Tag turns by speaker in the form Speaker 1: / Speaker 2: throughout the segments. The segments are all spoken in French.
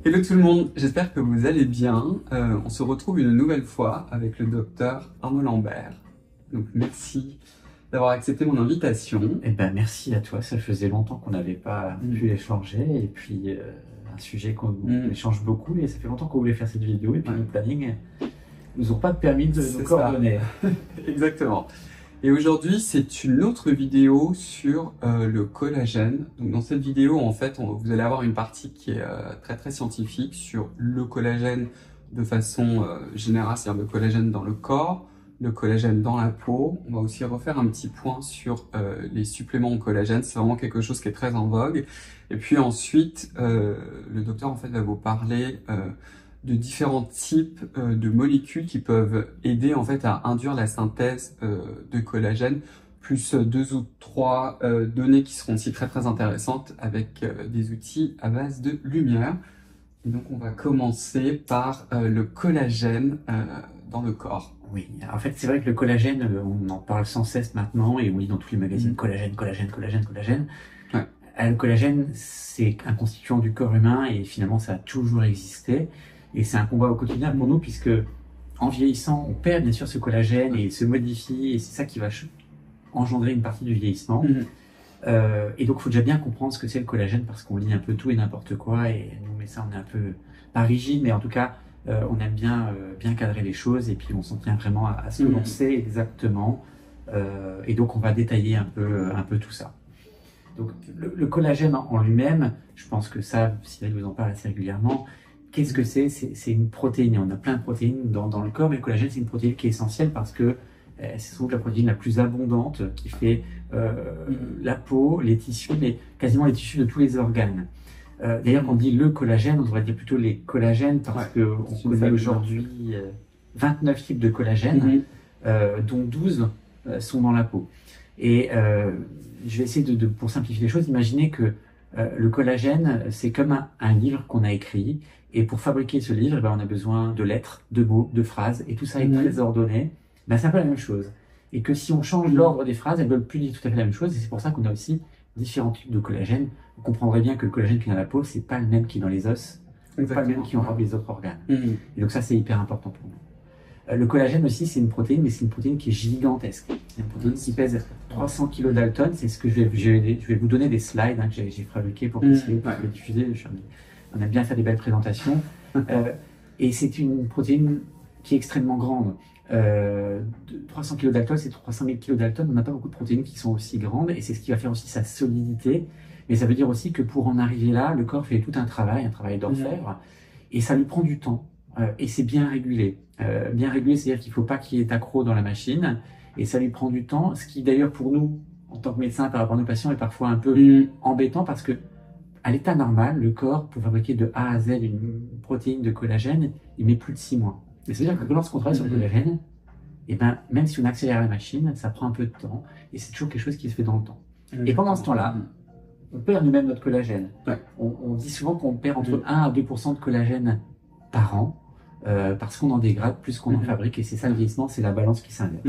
Speaker 1: Hello tout le monde, j'espère que vous allez bien. On se retrouve une nouvelle fois avec le docteur Arnaud Lambert. Donc merci d'avoir accepté mon invitation.
Speaker 2: Eh ben, merci à toi, ça faisait longtemps qu'on n'avait pas pu échanger, et puis un sujet qu'on échange beaucoup, et ça fait longtemps qu'on voulait faire cette vidéo, et puis le planning nous ont pas permis de nous coordonner.
Speaker 1: Exactement. Et aujourd'hui, c'est une autre vidéo sur le collagène. Donc dans cette vidéo, en fait, vous allez avoir une partie qui est très scientifique sur le collagène de façon générale, c'est-à-dire le collagène dans le corps, le collagène dans la peau. On va aussi refaire un petit point sur les suppléments au collagène. C'est vraiment quelque chose qui est très en vogue. Et puis ensuite, le docteur en fait va vous parler de différents types de molécules qui peuvent aider en fait à induire la synthèse de collagène, plus 2 ou 3 données qui seront aussi très intéressantes avec des outils à base de lumière. Et donc on va commencer par le collagène dans le corps.
Speaker 2: Oui, en fait c'est vrai que le collagène, on en parle sans cesse maintenant, et on lit dans tous les magazines collagène.
Speaker 1: Ouais.
Speaker 2: Le collagène, c'est un constituant du corps humain, et finalement ça a toujours existé. Et c'est un combat au quotidien pour nous, puisque en vieillissant, on perd bien sûr ce collagène et il se modifie, et c'est ça qui va engendrer une partie du vieillissement. Et donc il faut déjà bien comprendre ce que c'est le collagène, parce qu'on lit un peu tout et n'importe quoi, et nous, mais ça on est un peu, pas rigide, mais en tout cas on aime bien cadrer les choses, et puis on s'en tient vraiment à ce que l'on sait exactement. Et donc on va détailler un peu tout ça. Donc le collagène en lui-même, je pense que ça, Cyril vous en parle assez régulièrement. Qu'est-ce que c'est? C'est une protéine, et on a plein de protéines dans le corps, mais le collagène c'est une protéine qui est essentielle, parce que c'est sans doute la protéine la plus abondante, qui fait la peau, les tissus, mais quasiment les tissus de tous les organes. D'ailleurs, quand on dit le collagène, on devrait dire plutôt les collagènes, parce qu'on connaît aujourd'hui 29 types de collagène, dont 12 sont dans la peau. Et je vais essayer pour simplifier les choses, imaginez que le collagène, c'est comme un livre qu'on a écrit, et pour fabriquer ce livre, on a besoin de lettres, de mots, de phrases, et tout ça est très ordonné. C'est un peu la même chose. Et que si on change l'ordre des phrases, elles ne veulent plus dire tout à fait la même chose, et c'est pour ça qu'on a aussi différents types de collagène. Vous comprendrez bien que le collagène qui est dans la peau, c'est pas le même qui est dans les os, c'est pas le même qui enrobe les autres organes. Et donc ça, c'est hyper important pour nous. Le collagène aussi, c'est une protéine, mais c'est une protéine qui est gigantesque. C'est une protéine qui pèse 300 kg Dalton. C'est ce que je vais vous donner des slides que j'ai fabriqués pour essayer de le diffuser. On aime bien faire des belles présentations. Et c'est une protéine qui est extrêmement grande. 300 kg Dalton, c'est 300 000 kg Dalton. On n'a pas beaucoup de protéines qui sont aussi grandes, et c'est ce qui va faire aussi sa solidité. Mais ça veut dire aussi que pour en arriver là, le corps fait tout un travail d'orfèvre, et ça lui prend du temps. Et c'est bien régulé. Bien régulé, c'est-à-dire qu'il ne faut pas qu'il y ait d'accro dans la machine, et ça lui prend du temps, ce qui d'ailleurs pour nous, en tant que médecin par rapport à nos patients, est parfois un peu embêtant, parce que à l'état normal, le corps, pour fabriquer de A à Z une protéine de collagène, il met plus de 6 mois. Mais c'est-à-dire que lorsqu'on travaille sur le collagène, même si on accélère la machine, ça prend un peu de temps, et c'est toujours quelque chose qui se fait dans le temps. Et pendant ce temps-là, on perd nous-mêmes notre collagène. On dit souvent qu'on perd entre 1 à 2% de collagène par an, parce qu'on en dégrade plus qu'on en fabrique, et c'est ça le vieillissement, c'est la balance qui s'inverse.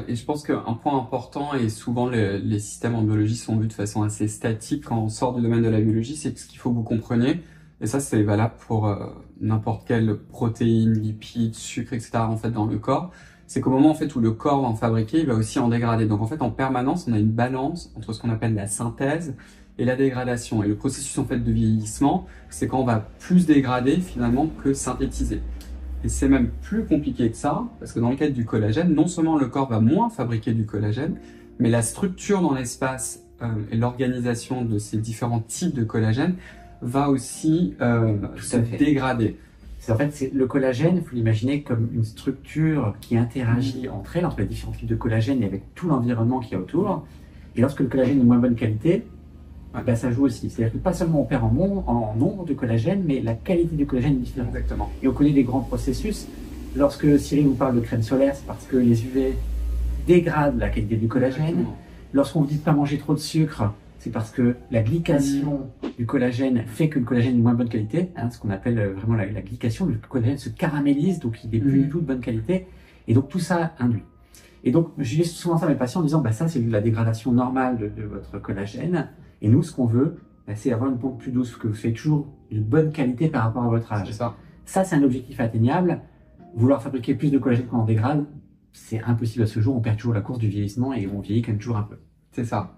Speaker 1: Et je pense qu'un point important, et souvent les systèmes en biologie sont vus de façon assez statique quand on sort du domaine de la biologie, c'est que ce qu'il faut que vous compreniez, et ça c'est valable pour n'importe quelle protéine, lipide, sucre, etc. en fait dans le corps, c'est qu'au moment en fait où le corps va en fabriquer, il va aussi en dégrader. Donc en fait en permanence, on a une balance entre ce qu'on appelle la synthèse et la dégradation. Et le processus en fait de vieillissement, c'est quand on va plus dégrader finalement que synthétiser. Et c'est même plus compliqué que ça, parce que dans le cadre du collagène, non seulement le corps va moins fabriquer du collagène, mais la structure dans l'espace et l'organisation de ces différents types de collagène va aussi se dégrader.
Speaker 2: En fait, le collagène, il faut l'imaginer comme une structure qui interagit entre elles, entre les différents types de collagène et avec tout l'environnement qu'il y a autour. Et lorsque le collagène est de moins bonne qualité, ça joue aussi. C'est-à-dire que pas seulement on perd en nombre de collagène, mais la qualité du collagène est différente.
Speaker 1: Exactement.
Speaker 2: Et on connaît des grands processus. Lorsque Cyril vous parle de crème solaire, c'est parce que les UV dégradent la qualité du collagène. Lorsqu'on vous dit de ne pas manger trop de sucre, c'est parce que la glycation du collagène fait que le collagène est de moins bonne qualité, ce qu'on appelle vraiment la glycation. Le collagène se caramélise, donc il n'est plus du tout de bonne qualité. Et donc tout ça induit. Et donc je dis souvent ça à mes patients en disant ça c'est la dégradation normale de votre collagène. Et nous ce qu'on veut, c'est avoir une pompe plus douce, que vous faites toujours une bonne qualité par rapport à votre âge.
Speaker 1: C'est ça.
Speaker 2: Ça, c'est un objectif atteignable. Vouloir fabriquer plus de collagène quand on dégrade, c'est impossible à ce jour. On perd toujours la course du vieillissement et on vieillit quand même toujours un peu.
Speaker 1: C'est ça.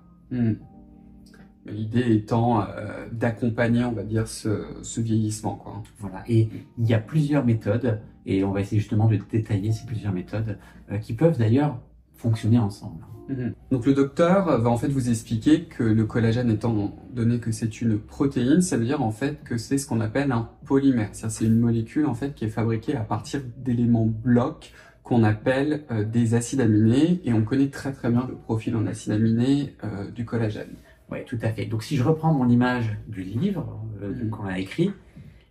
Speaker 1: L'idée étant d'accompagner, on va dire, ce vieillissement, quoi.
Speaker 2: Voilà. Et il y a plusieurs méthodes, et on va essayer justement de détailler ces plusieurs méthodes qui peuvent d'ailleurs fonctionner ensemble.
Speaker 1: Donc le docteur va en fait vous expliquer que le collagène, étant donné que c'est une protéine, ça veut dire en fait que c'est ce qu'on appelle un polymère. C'est une molécule en fait qui est fabriquée à partir d'éléments blocs qu'on appelle des acides aminés, et on connaît très très bien le profil en acides aminés du collagène.
Speaker 2: Oui, tout à fait. Donc si je reprends mon image du livre qu'on a écrit,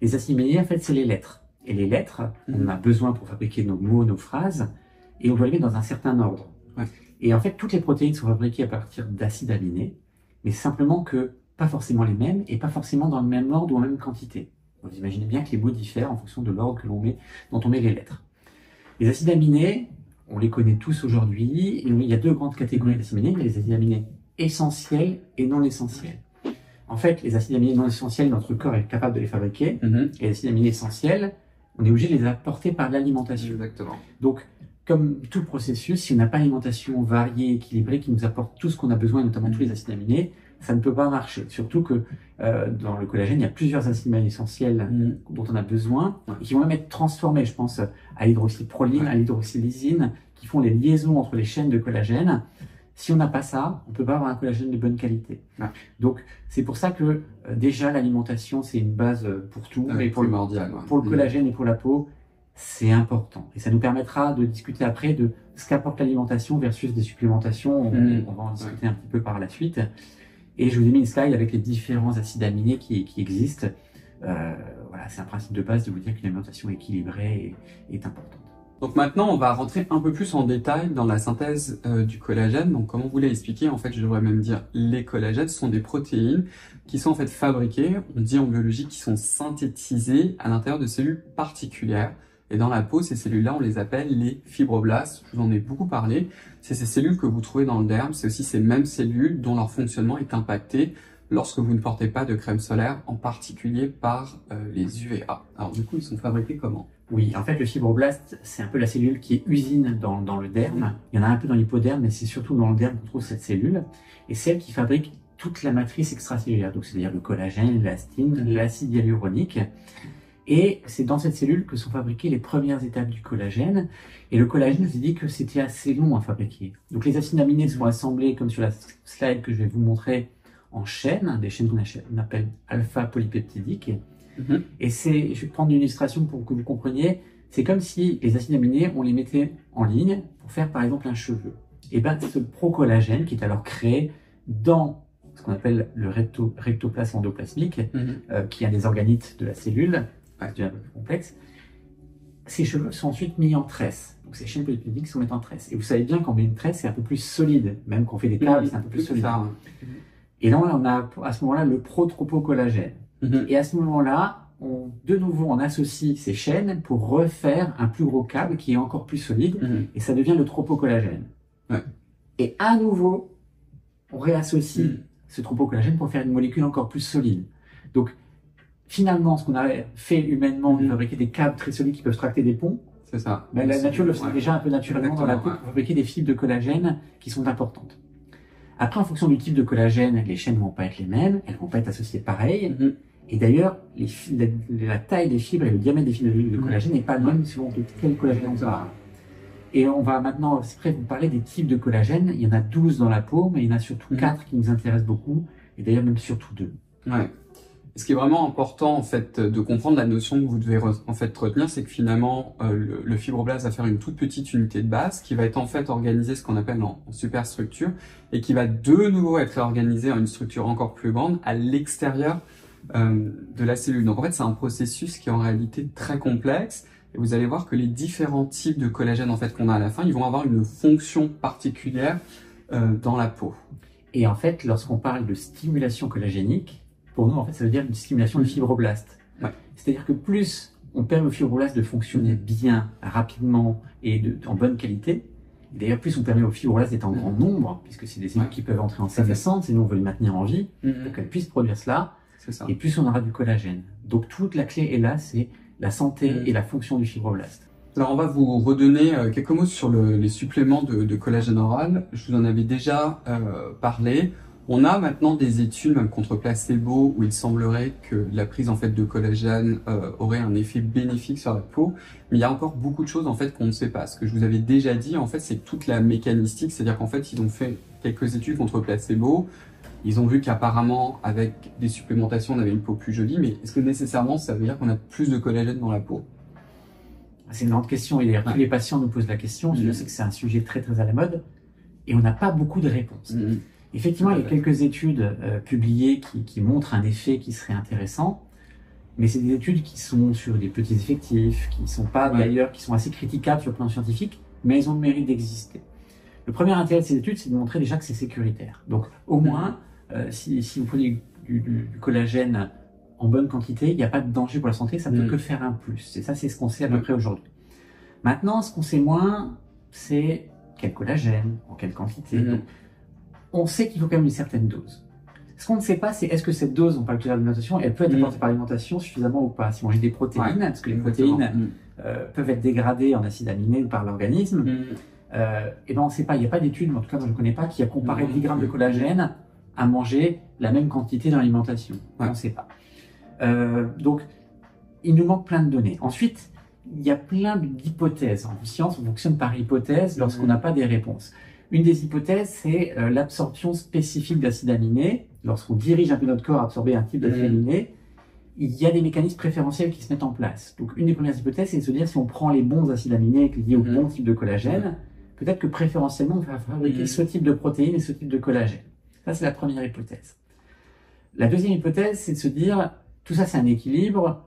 Speaker 2: les acides aminés en fait c'est les lettres. Et les lettres, on en a besoin pour fabriquer nos mots, nos phrases, et on doit les mettre dans un certain ordre.
Speaker 1: Ouais.
Speaker 2: Et en fait, toutes les protéines sont fabriquées à partir d'acides aminés, mais simplement que pas forcément les mêmes et pas forcément dans le même ordre ou en même quantité. Vous imaginez bien que les mots diffèrent en fonction de l'ordre que dont on met les lettres. Les acides aminés, on les connaît tous aujourd'hui. Il y a deux grandes catégories d'acides aminés. Il y a les acides aminés essentiels et non essentiels. En fait, les acides aminés non essentiels, notre corps est capable de les fabriquer. Et les acides aminés essentiels, on est obligé de les apporter par l'alimentation.
Speaker 1: Exactement.
Speaker 2: Donc, comme tout processus, si on n'a pas une alimentation variée, équilibrée, qui nous apporte tout ce qu'on a besoin, notamment tous les acides aminés, ça ne peut pas marcher. Surtout que dans le collagène, il y a plusieurs acides aminés essentiels dont on a besoin, et qui vont même être transformés. Je pense à l'hydroxyproline, à l'hydroxylysine, qui font les liaisons entre les chaînes de collagène. Si on n'a pas ça, on ne peut pas avoir un collagène de bonne qualité. Donc, c'est pour ça que déjà l'alimentation, c'est une base pour tout, mais pour le collagène et pour la peau, c'est important. Et ça nous permettra de discuter après de ce qu'apporte l'alimentation versus des supplémentations. On va en discuter un petit peu par la suite. Et je vous ai mis une slide avec les différents acides aminés qui existent. Voilà, c'est un principe de base de vous dire qu'une alimentation équilibrée est importante.
Speaker 1: Donc maintenant, on va rentrer un peu plus en détail dans la synthèse du collagène. Donc comme on vous l'a expliqué, en fait, je devrais même dire les collagènes sont des protéines qui sont en fait fabriquées, on dit en biologie, qui sont synthétisées à l'intérieur de cellules particulières. Et dans la peau, ces cellules-là, on les appelle les fibroblastes. Je vous en ai beaucoup parlé. C'est ces cellules que vous trouvez dans le derme. C'est aussi ces mêmes cellules dont leur fonctionnement est impacté lorsque vous ne portez pas de crème solaire, en particulier par les UVA. Alors du coup, ils sont fabriqués comment?
Speaker 2: Oui, en fait, le fibroblaste, c'est un peu la cellule qui est usine dans le derme. Il y en a un peu dans l'hypoderme, mais c'est surtout dans le derme qu'on trouve cette cellule. Et c'est elle qui fabrique toute la matrice extracellulaire. Donc, c'est-à-dire le collagène, l'élastine, l'acide hyaluronique. Et c'est dans cette cellule que sont fabriquées les premières étapes du collagène. Et le collagène, je vous ai dit que c'était assez long à fabriquer. Donc, les acides aminés sont assemblés, comme sur la slide que je vais vous montrer, en chaînes, des chaînes qu'on appelle alpha-polypeptidiques. Et je vais prendre une illustration pour que vous compreniez. C'est comme si les acides aminés, on les mettait en ligne pour faire par exemple un cheveu. Et bien ce procollagène qui est alors créé dans ce qu'on appelle le rectoplasme endoplasmique, qui est un des organites de la cellule, c'est un peu plus complexe, ces cheveux sont ensuite mis en tresse. Donc ces chaînes polypeptidiques sont mises en tresse. Et vous savez bien qu'on met une tresse, c'est un peu plus solide. Même quand on fait des câbles, c'est un peu plus solide. Et là, on a à ce moment-là le protropocollagène. Et à ce moment-là, de nouveau, on associe ces chaînes pour refaire un plus gros câble qui est encore plus solide, et ça devient le tropocollagène. Et à nouveau, on réassocie ce tropocollagène pour faire une molécule encore plus solide. Donc, finalement, ce qu'on a fait humainement, de fabriquer des câbles très solides qui peuvent tracter des ponts,
Speaker 1: c'est ça.
Speaker 2: Mais la nature le fait déjà un peu naturellement dans la peau pour fabriquer des fibres de collagène qui sont importantes. Après, en fonction du type de collagène, les chaînes ne vont pas être les mêmes, elles ne vont pas être associées pareil. Et d'ailleurs, la taille des fibres et le diamètre des fibres de collagène n'est pas le même selon de quel collagène on parle. Et on va maintenant, c'est prêt, vous parler des types de collagène. Il y en a 12 dans la peau, mais il y en a surtout 4 qui nous intéressent beaucoup, et d'ailleurs même surtout 2.
Speaker 1: Ce qui est vraiment important en fait de comprendre, la notion que vous devez en fait retenir, c'est que finalement le fibroblast va faire une toute petite unité de base qui va être en fait organisée ce qu'on appelle en superstructure, et qui va de nouveau être réorganisée en une structure encore plus grande à l'extérieur de la cellule. Donc en fait c'est un processus qui est en réalité très complexe, et vous allez voir que les différents types de collagène en fait qu'on a à la fin, ils vont avoir une fonction particulière dans la peau.
Speaker 2: Et en fait, lorsqu'on parle de stimulation collagénique, pour nous, en fait, ça veut dire une stimulation du fibroblast. C'est-à-dire que plus on permet au fibroblast de fonctionner bien, rapidement et en bonne qualité, D'ailleurs, plus on permet aux fibroblastes d'être en grand nombre, puisque c'est des cellules qui peuvent entrer en sénescence, et nous on veut les maintenir en vie, pour qu'elles puissent produire cela, et plus on aura du collagène. Donc toute la clé est là, c'est la santé et la fonction du fibroblaste.
Speaker 1: Alors on va vous redonner quelques mots sur les suppléments de collagène oral. Je vous en avais déjà parlé. On a maintenant des études, même contre placebo, où il semblerait que la prise en fait de collagène aurait un effet bénéfique sur la peau. Mais il y a encore beaucoup de choses en fait qu'on ne sait pas. Ce que je vous avais déjà dit, en fait, c'est toute la mécanistique, c'est-à-dire qu'en fait, ils ont fait quelques études contre placebo. Ils ont vu qu'apparemment, avec des supplémentations, on avait une peau plus jolie. Mais est-ce que nécessairement, ça veut dire qu'on a plus de collagène dans la peau?
Speaker 2: C'est une grande question. Et d'ailleurs, tous les patients nous posent la question. Je sais que c'est un sujet très très à la mode, et on n'a pas beaucoup de réponses. Effectivement, il y a quelques études publiées qui montrent un effet qui serait intéressant, mais c'est des études qui sont sur des petits effectifs, qui sont pas d'ailleurs, qui sont assez critiquables sur le plan scientifique, mais elles ont le mérite d'exister. Le premier intérêt de ces études, c'est de montrer déjà que c'est sécuritaire. Donc, au moins, si vous prenez du collagène en bonne quantité, il n'y a pas de danger pour la santé, ça ne peut que faire un plus. Et ça, c'est ce qu'on sait à peu près aujourd'hui. Maintenant, ce qu'on sait moins, c'est quel collagène, en quelle quantité. Donc, on sait qu'il faut quand même une certaine dose. Ce qu'on ne sait pas, c'est est-ce que cette dose, on parle tout à l'heure d'alimentation, elle peut être apportée par l'alimentation suffisamment ou pas. Si on mange des protéines, parce que les protéines peuvent être dégradées en acides aminés par l'organisme, et ben on ne sait pas. Il n'y a pas d'étude, en tout cas moi je ne connais pas, qui a comparé 10 grammes de collagène à manger la même quantité dans l'alimentation. On ne sait pas. Donc, il nous manque plein de données. Ensuite, il y a plein d'hypothèses. En science, on fonctionne par hypothèse lorsqu'on n'a pas des réponses. Une des hypothèses, c'est l'absorption spécifique d'acides aminés. Lorsqu'on dirige un peu notre corps à absorber un type d'acide aminé, il y a des mécanismes préférentiels qui se mettent en place. Donc, une des premières hypothèses, c'est de se dire si on prend les bons acides aminés liés au bon type de collagène, peut-être que préférentiellement, on va fabriquer ce type de protéines et ce type de collagène. Ça, c'est la première hypothèse. La deuxième hypothèse, c'est de se dire, tout ça, c'est un équilibre.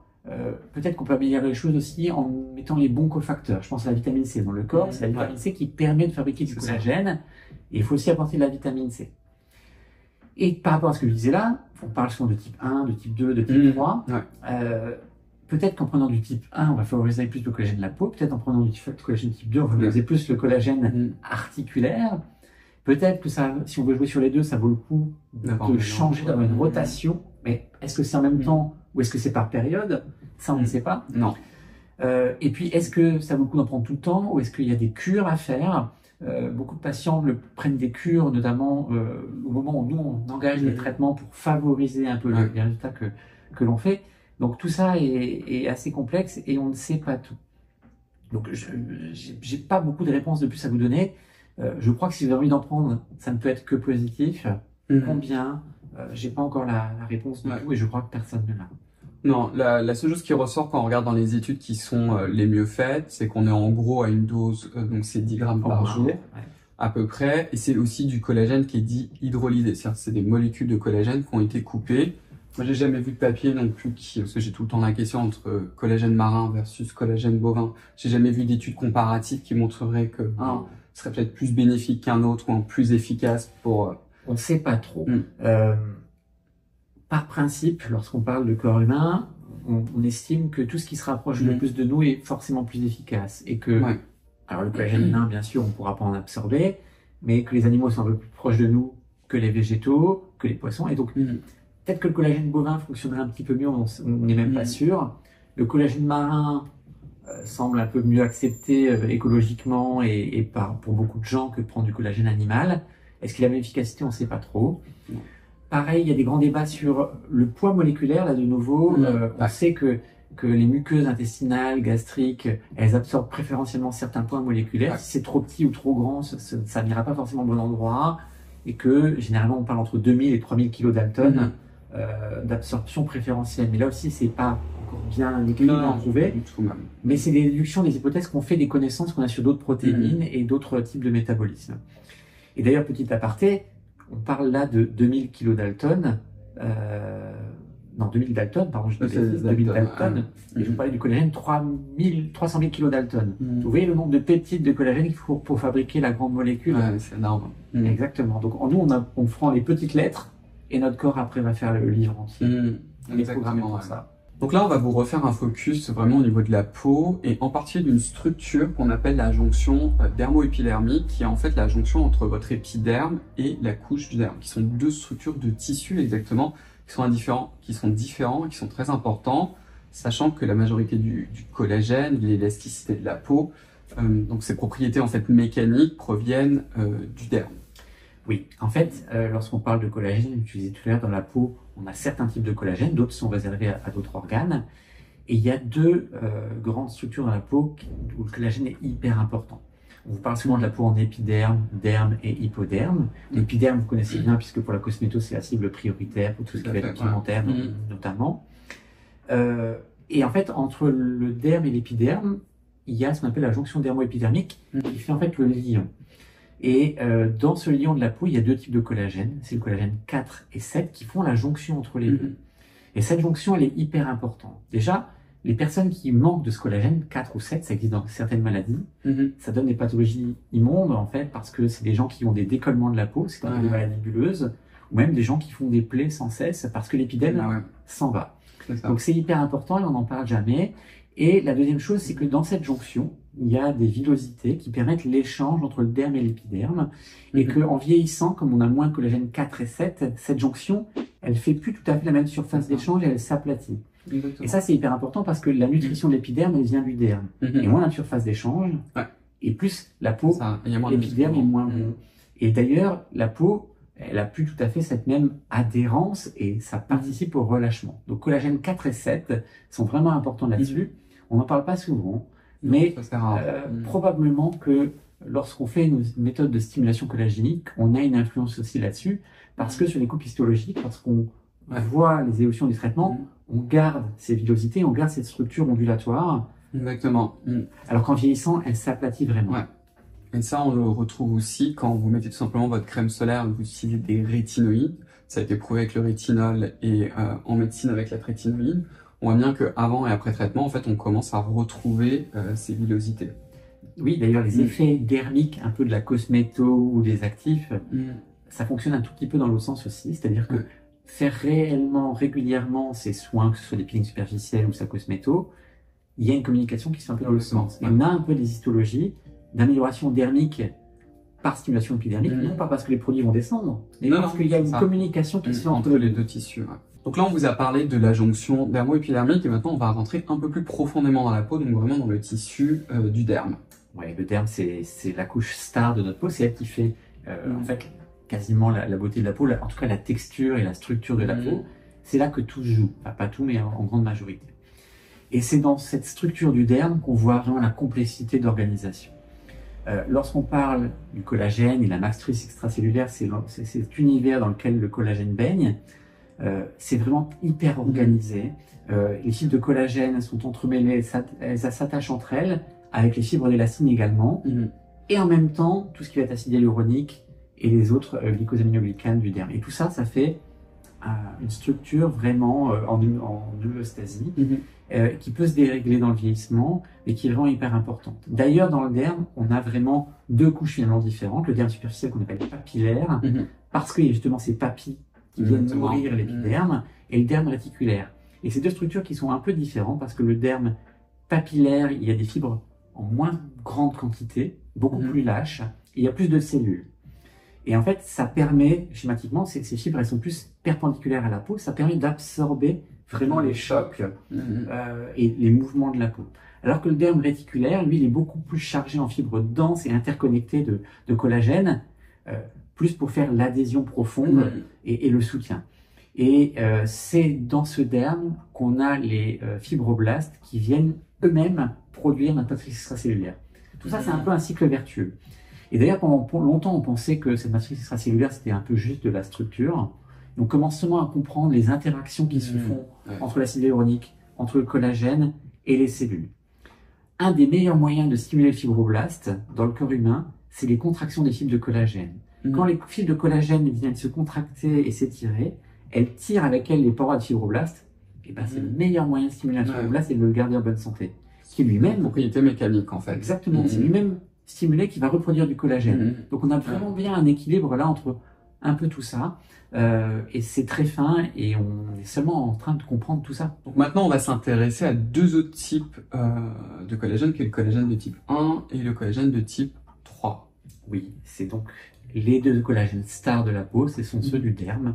Speaker 2: Peut-être qu'on peut améliorer les choses aussi en mettant les bons cofacteurs. Je pense à la vitamine C dans le corps. C'est la vitamine C qui permet de fabriquer du collagène. Et il faut aussi apporter de la vitamine C. Et par rapport à ce que je disais là, on parle souvent de type 1, de type 2, de type 3. Peut-être qu'en prenant du type 1, on va favoriser plus le collagène de la peau. Peut-être en prenant du collagène type 2, on va favoriser plus le collagène articulaire. Peut-être que ça, si on veut jouer sur les deux, ça vaut le coup de changer, d'avoir une rotation. Mais est-ce que c'est en même temps ou est-ce que c'est par période? Ça, on ne sait pas.
Speaker 1: Non.
Speaker 2: Et puis, est-ce que ça vaut le coup d'en prendre tout le temps ou est-ce qu'il y a des cures à faire? Beaucoup de patients prennent des cures, notamment au moment où nous, on engage des traitements pour favoriser un peu les résultats que l'on fait. Donc, tout ça est assez complexe et on ne sait pas tout. Donc, j'ai pas beaucoup de réponses de plus à vous donner. Je crois que si vous avez envie d'en prendre, ça ne peut être que positif. Combien? J'ai pas encore la réponse du tout et je crois que personne ne l'a.
Speaker 1: Non, la seule chose qui ressort quand on regarde dans les études qui sont les mieux faites, c'est qu'on est en gros à une dose, donc c'est 10 grammes par jour, à peu près, et c'est aussi du collagène qui est dit hydrolysé, c'est-à-dire c'est des molécules de collagène qui ont été coupées. Moi, j'ai jamais vu de papier non plus parce que j'ai tout le temps la question entre collagène marin versus collagène bovin. J'ai jamais vu d'études comparatives qui montreraient que ce serait peut-être plus bénéfique qu'un autre ou plus efficace pour...
Speaker 2: On ne sait pas trop. Par principe, lorsqu'on parle de corps humain, on estime que tout ce qui se rapproche le plus de nous est forcément plus efficace. Et que, alors le collagène humain, bien sûr, on ne pourra pas en absorber, mais que les animaux sont un peu plus proches de nous que les végétaux, que les poissons. Et donc, peut-être que le collagène bovin fonctionnerait un petit peu mieux, on n'est même pas sûr. Le collagène marin semble un peu mieux accepté écologiquement et pour beaucoup de gens que de prendre du collagène animal. Est-ce qu'il a la même efficacité? On ne sait pas trop. Pareil, il y a des grands débats sur le poids moléculaire. Là, de nouveau, on sait que les muqueuses intestinales, gastriques, elles absorbent préférentiellement certains poids moléculaires. Si c'est trop petit ou trop grand, ça n'ira pas forcément au bon endroit. Et que, généralement, on parle entre 2000 et 3000 kilodalton d'absorption préférentielle. Mais là aussi, c'est pas encore bien équilibré prouvé. Mais c'est des déductions, des hypothèses qu'on fait des connaissances qu'on a sur d'autres protéines et d'autres types de métabolisme. Et d'ailleurs, petit aparté, on parle là de 2000 kilodalton, non, 2000 dalton, pardon, je dis 2000 dalton, et je vous parlais du collagène 300 000 kilodalton. Vous voyez le nombre de peptides de collagène qu'il faut pour fabriquer la grande molécule?
Speaker 1: C'est énorme.
Speaker 2: Exactement. Donc, nous, on prend les petites lettres, et notre corps, après, va faire le livre entier. On est programmé pour ça.
Speaker 1: Donc là, on va vous refaire un focus vraiment au niveau de la peau et en partie d'une structure qu'on appelle la jonction dermo-épidermique, qui est en fait la jonction entre votre épiderme et la couche du derme, qui sont deux structures de tissu exactement, qui sont différents et qui sont très importants, sachant que la majorité du collagène, l'élasticité de la peau, donc ces propriétés en fait mécaniques proviennent du derme.
Speaker 2: Oui, en fait, lorsqu'on parle de collagène, je disais tout à l'heure, dans la peau, on a certains types de collagène, d'autres sont réservés à d'autres organes. Et il y a deux grandes structures dans la peau où le collagène est hyper important. On vous parle souvent de la peau en épiderme, derme et hypoderme. L'épiderme, vous connaissez bien, puisque pour la cosméto, c'est la cible prioritaire, pour tout ce qui va être documentaire notamment. Et en fait, entre le derme et l'épiderme, il y a ce qu'on appelle la jonction dermo-épidermique, qui fait en fait le liant. Et dans ce liant de la peau, il y a deux types de collagène. C'est le collagène 4 et 7 qui font la jonction entre les deux. Et cette jonction, elle est hyper importante. Déjà, les personnes qui manquent de ce collagène 4 ou 7, ça existe dans certaines maladies, ça donne des pathologies immondes en fait, parce que c'est des gens qui ont des décollements de la peau, c'est des maladies bulleuses, ou même des gens qui font des plaies sans cesse parce que l'épiderme s'en va. Donc c'est hyper important et on n'en parle jamais. Et la deuxième chose, c'est que dans cette jonction, il y a des villosités qui permettent l'échange entre le derme et l'épiderme, et qu'en vieillissant, comme on a moins de collagène 4 et 7, cette jonction, elle fait plus tout à fait la même surface d'échange et elle s'aplatit. Et ça, c'est hyper important parce que la nutrition de l'épiderme, elle vient du derme. Et moins la surface d'échange, et plus la peau, l'épiderme est moins bon. Et d'ailleurs, la peau, elle a plus tout à fait cette même adhérence et ça participe au relâchement. Donc collagène 4 et 7 sont vraiment importants là-dessus. On n'en parle pas souvent, mais probablement que lorsqu'on fait une méthode de stimulation collagénique, on a une influence aussi là-dessus, parce que sur les coupes histologiques, lorsqu'on voit les évolutions du traitement, on garde ces villosités, on garde cette structure ondulatoire.
Speaker 1: Exactement.
Speaker 2: Alors qu'en vieillissant, elle s'aplatit vraiment.
Speaker 1: Et ça, on le retrouve aussi quand vous mettez tout simplement votre crème solaire, vous utilisez des rétinoïdes. Ça a été prouvé avec le rétinol et en médecine avec la trétinoïde. On voit bien qu'avant et après traitement, en fait, on commence à retrouver ces villosités.
Speaker 2: Oui, d'ailleurs, les effets dermiques, un peu de la cosméto ou des actifs, ça fonctionne un tout petit peu dans l'autre sens aussi. C'est-à-dire que faire régulièrement ces soins, que ce soit des peelings superficiels ou sa cosméto, il y a une communication qui se fait un peu dans l'autre sens. Et on a un peu des histologies d'amélioration dermique par stimulation épidermique, non pas parce que les produits vont descendre, mais parce qu'il y a une communication qui se fait
Speaker 1: entre les deux tissus. Donc là, on vous a parlé de la jonction dermo-épidermique et maintenant, on va rentrer un peu plus profondément dans la peau, donc vraiment dans le tissu du derme.
Speaker 2: Ouais, le derme, c'est la couche star de notre peau, c'est elle qui fait en fait quasiment la beauté de la peau, en tout cas la texture et la structure de la peau. C'est là que tout se joue, enfin, pas tout, mais en grande majorité. Et c'est dans cette structure du derme qu'on voit vraiment la complexité d'organisation. Lorsqu'on parle du collagène et la matrice extracellulaire, c'est cet univers dans lequel le collagène baigne. C'est vraiment hyper organisé. Les fibres de collagène sont entremêlées, elles s'attachent entre elles, avec les fibres d'élastine également. Et en même temps, tout ce qui va être acide hyaluronique et les autres glycosaminoglycanes du derme. Et tout ça, ça fait une structure vraiment en homéostasie. Qui peut se dérégler dans le vieillissement, mais qui est vraiment hyper importante. D'ailleurs, dans le derme, on a vraiment deux couches finalement différentes. Le derme superficiel qu'on appelle papillaire, parce qu'il y a justement ces papilles qui viennent nourrir l'épiderme, et le derme réticulaire. Et ces deux structures qui sont un peu différentes, parce que le derme papillaire, il y a des fibres en moins grande quantité, beaucoup plus lâches, et il y a plus de cellules. Et en fait, ça permet, schématiquement, ces fibres, elles sont plus perpendiculaires à la peau, ça permet d'absorber vraiment les chocs et les mouvements de la peau. Alors que le derme réticulaire, lui, il est beaucoup plus chargé en fibres denses et interconnectées de collagène, plus pour faire l'adhésion profonde et le soutien. Et c'est dans ce derme qu'on a les fibroblastes qui viennent eux-mêmes produire notre matrice extracellulaire. Tout ça, c'est un peu un cycle vertueux. Et d'ailleurs, pendant longtemps, on pensait que cette matrice extracellulaire, c'était un peu juste de la structure. On commence seulement à comprendre les interactions qui se font entre l'acide hyaluronique, entre le collagène et les cellules. Un des meilleurs moyens de stimuler le fibroblast dans le corps humain, c'est les contractions des fibres de collagène. Quand les fibres de collagène viennent se contracter et s'étirer, elles tirent avec elles les parois de fibroblastes. Et ben c'est le meilleur moyen de stimuler un fibroblast et de le garder en bonne santé. Qui lui-même,
Speaker 1: propriété mécanique en fait.
Speaker 2: Exactement, c'est lui-même stimulé qui va reproduire du collagène. Donc on a vraiment bien un équilibre là entre un peu tout ça. Et c'est très fin et on est seulement en train de comprendre tout ça.
Speaker 1: Donc maintenant, on va s'intéresser à deux autres types de collagène, qui est le collagène de type 1 et le collagène de type 3.
Speaker 2: Oui, c'est donc les deux collagènes stars de la peau, ce sont ceux du derme.